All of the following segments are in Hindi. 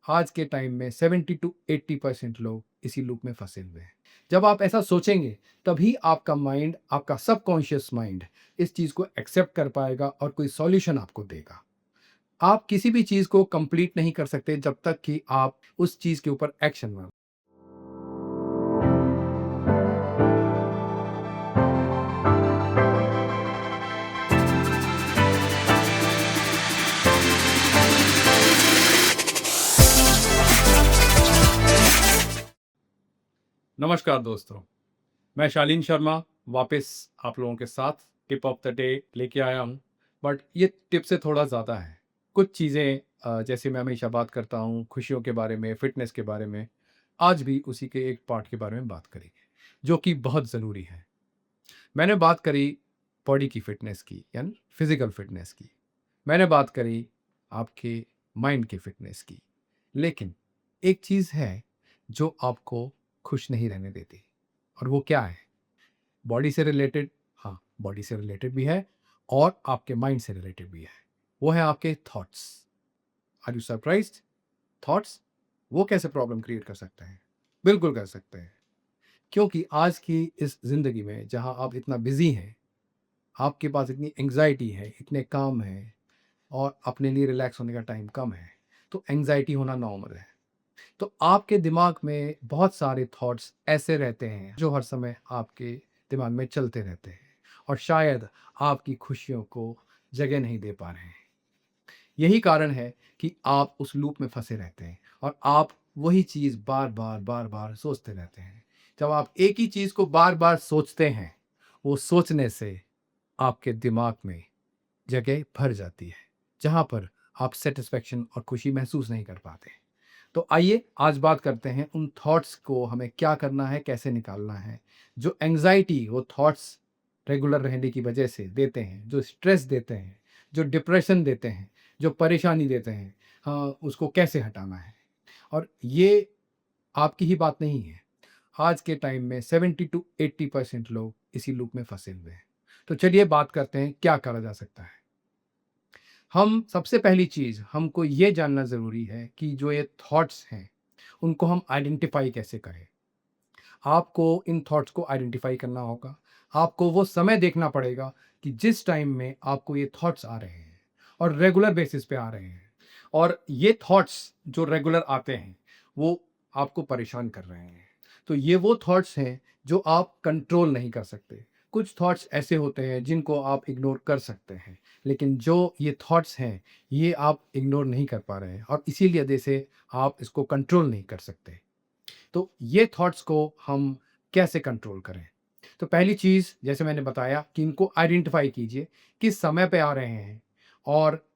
आज के टाइम में 70 टू 80% लोग इसी लूप में फंसे हुए हैं। जब आप ऐसा सोचेंगे, तभी आपका माइंड, आपका सबकॉन्शियस माइंड इस चीज़ को एक्सेप्ट कर पाएगा और कोई सॉल्यूशन आपको देगा। आप किसी भी चीज़ को कंप्लीट नहीं कर सकते जब तक कि आप उस चीज़ के ऊपर एक्शन ना। नमस्कार दोस्तों, मैं शालीन शर्मा वापस आप लोगों के साथ टिप ऑफ द डे लेके आया हूँ। बट ये टिप से थोड़ा ज़्यादा है। कुछ चीज़ें जैसे मैं हमेशा बात करता हूँ खुशियों के बारे में, फिटनेस के बारे में, आज भी उसी के एक पार्ट के बारे में बात करेंगे, जो कि बहुत ज़रूरी है। मैंने बात करी बॉडी की फिटनेस की, यानी फिज़िकल फिटनेस की। मैंने बात करी आपके माइंड की फिटनेस की। लेकिन एक चीज़ है जो आपको खुश नहीं रहने देती, और वो क्या है? बॉडी से रिलेटेड, हाँ, बॉडी से रिलेटेड भी है और आपके माइंड से रिलेटेड भी है। वो है आपके thoughts. Are you surprised? Thoughts वो कैसे प्रॉब्लम क्रिएट कर सकते हैं? बिल्कुल कर सकते हैं। क्योंकि आज की इस ज़िंदगी में जहाँ आप इतना बिज़ी हैं, आपके पास इतनी एंग्ज़ायटी है, इतने काम हैं और अपने लिए रिलैक्स होने का टाइम कम है, तो एंग्ज़ायटी होना नॉर्मल है। तो आपके दिमाग में बहुत सारे थॉट्स ऐसे रहते हैं जो हर समय आपके दिमाग में चलते रहते हैं और शायद आपकी खुशियों को जगह नहीं दे पा रहे हैं। यही कारण है कि आप उस लूप में फंसे रहते हैं और आप वही चीज़ बार बार बार बार सोचते रहते हैं। जब आप एक ही चीज़ को बार बार सोचते हैं, वो सोचने से आपके दिमाग में जगह भर जाती है, जहाँ पर आप सेटिस्फेक्शन और खुशी महसूस नहीं कर पाते। तो आइए आज बात करते हैं उन थॉट्स को हमें क्या करना है, कैसे निकालना है। जो एंग्जाइटी वो थॉट्स रेगुलर रहने की वजह से देते हैं, जो स्ट्रेस देते हैं, जो डिप्रेशन देते हैं, जो परेशानी देते हैं, हाँ, उसको कैसे हटाना है। और ये आपकी ही बात नहीं है। आज के टाइम में 70 टू 80% लोग इसी लूप में फंसे हुए हैं। तो चलिए बात करते हैं क्या करा जा सकता है। हम सबसे पहली चीज़ हमको ये जानना ज़रूरी है कि जो ये थॉट्स हैं, उनको हम आइडेंटिफ़ाई कैसे करें। आपको इन थॉट्स को आइडेंटिफ़ाई करना होगा। आपको वो समय देखना पड़ेगा कि जिस टाइम में आपको ये थॉट्स आ रहे हैं और रेगुलर बेसिस पे आ रहे हैं, और ये थॉट्स जो रेगुलर आते हैं, वो आपको परेशान कर रहे हैं। तो ये वो थॉट्स हैं जो आप कंट्रोल नहीं कर सकते। कुछ थॉट्स ऐसे होते हैं जिनको आप इग्नोर कर सकते हैं, लेकिन जो ये थॉट्स हैं, ये आप इग्नोर नहीं कर पा रहे हैं और इसीलिए वजह से आप इसको कंट्रोल नहीं कर सकते। तो ये थॉट्स को हम कैसे कंट्रोल करें? तो पहली चीज़ जैसे मैंने बताया कि इनको आइडेंटिफ़ाई कीजिए, किस समय पे आ रहे हैं और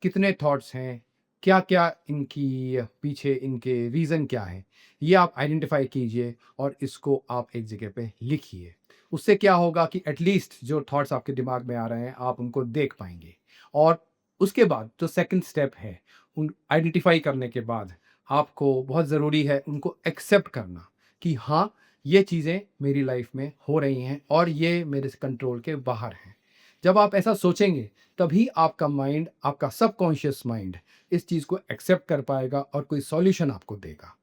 कितने थॉट्स हैं, क्या-क्या इनकी पीछे इनके रीज़न क्या हैं? ये आप आइडेंटिफ़ाई कीजिए और इसको आप एक जगह पे लिखिए। उससे क्या होगा कि एट लीस्ट जो थॉट्स आपके दिमाग में आ रहे हैं, आप उनको देख पाएँगे। और उसके बाद जो सेकंड स्टेप है, उन आइडेंटिफ़ाई करने के बाद आपको बहुत ज़रूरी है उनको एक्सेप्ट करना कि हाँ, ये चीज़ें मेरी लाइफ़ में हो रही हैं और ये मेरे से कंट्रोल के बाहर हैं। जब आप ऐसा सोचेंगे, तभी आपका माइंड, आपका सबकॉन्शियस माइंड इस चीज़ को एक्सेप्ट कर पाएगा और कोई सॉल्यूशन आपको देगा।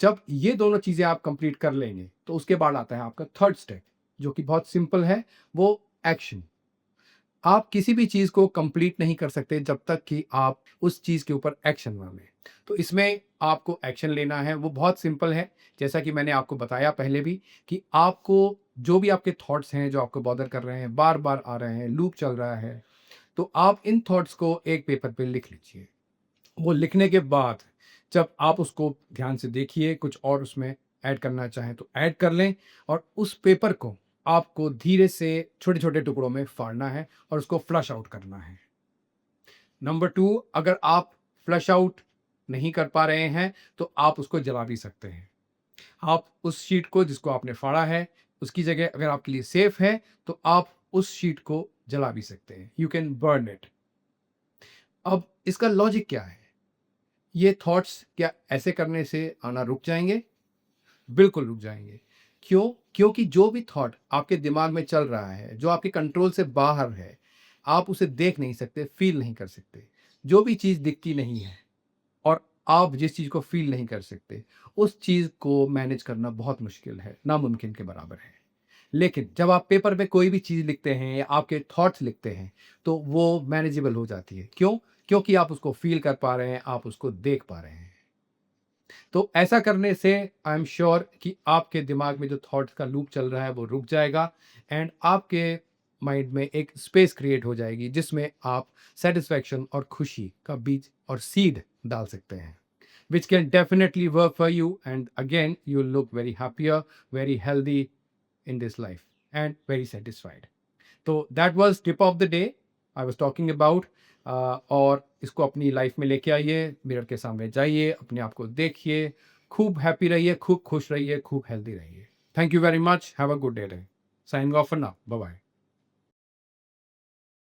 जब ये दोनों चीज़ें आप कंप्लीट कर लेंगे, तो उसके बाद आता है आपका थर्ड स्टेप, जो कि बहुत सिंपल है, वो एक्शन। आप किसी भी चीज़ को कंप्लीट नहीं कर सकते जब तक कि आप उस चीज़ के ऊपर एक्शन ना लें। तो इसमें आपको एक्शन लेना है, वो बहुत सिंपल है। जैसा कि मैंने आपको बताया पहले भी कि आपको जो भी आपके थॉट्स हैं, जो आपको बॉदर कर रहे हैं, बार-बार आ रहे हैं, लूप चल रहा है, तो आप इन थॉट्स को एक पेपर पे लिख लीजिए। वो लिखने के बाद जब आप उसको ध्यान से देखिए, कुछ और उसमें ऐड करना चाहें तो ऐड कर लें, और उस पेपर को आपको धीरे से छोटे-छोटे टुकड़ों में फाड़ना है और उसको फ्लश आउट करना है। नंबर 2, अगर आप फ्लश आउट नहीं कर पा रहे हैं, तो आप उसको जला भी सकते हैं। आप उस शीट को जिसको आपने फाड़ा है, उसकी जगह अगर आपके लिए सेफ है, तो आप उस शीट को जला भी सकते हैं। You can burn it. अब इसका लॉजिक क्या है? ये थॉट्स क्या ऐसे करने से आना रुक जाएँगे? बिल्कुल रुक जाएँगे। क्यों? क्योंकि जो भी थॉट आपके दिमाग में चल रहा है, जो आपके कंट्रोल से बाहर है, आप उसे देख नहीं सकते, फ़ील नहीं कर सकते। जो भी चीज़ दिखती नहीं है और आप जिस चीज़ को फ़ील नहीं कर सकते, उस चीज़ को मैनेज करना बहुत मुश्किल है, नामुमकिन के बराबर है। लेकिन जब आप पेपर पे कोई भी चीज़ लिखते हैं या आपके थॉट्स लिखते हैं, तो वो मैनेजेबल हो जाती है। क्यों? क्योंकि आप उसको फ़ील कर पा रहे हैं, आप उसको देख पा रहे हैं। तो ऐसा करने से आई एम श्योर कि आपके दिमाग में जो थॉट्स का लूप चल रहा है वो रुक जाएगा एंड आपके माइंड में एक स्पेस क्रिएट हो जाएगी जिसमें आप सेटिस्फैक्शन और खुशी का बीज और सीड डाल सकते हैं which can definitely work for you, and again you'll look very happier, very healthy in this life and very satisfied. तो that was tip of the day I was talking about. और इसको अपनी लाइफ में लेके आइए, मिरर के सामने जाइए, अपने आप को देखिए, खूब हैप्पी रहिए, खूब खुश रहिए, खूब हेल्दी रहिए। Thank you very much, have a good day. Signing off for now, bye bye.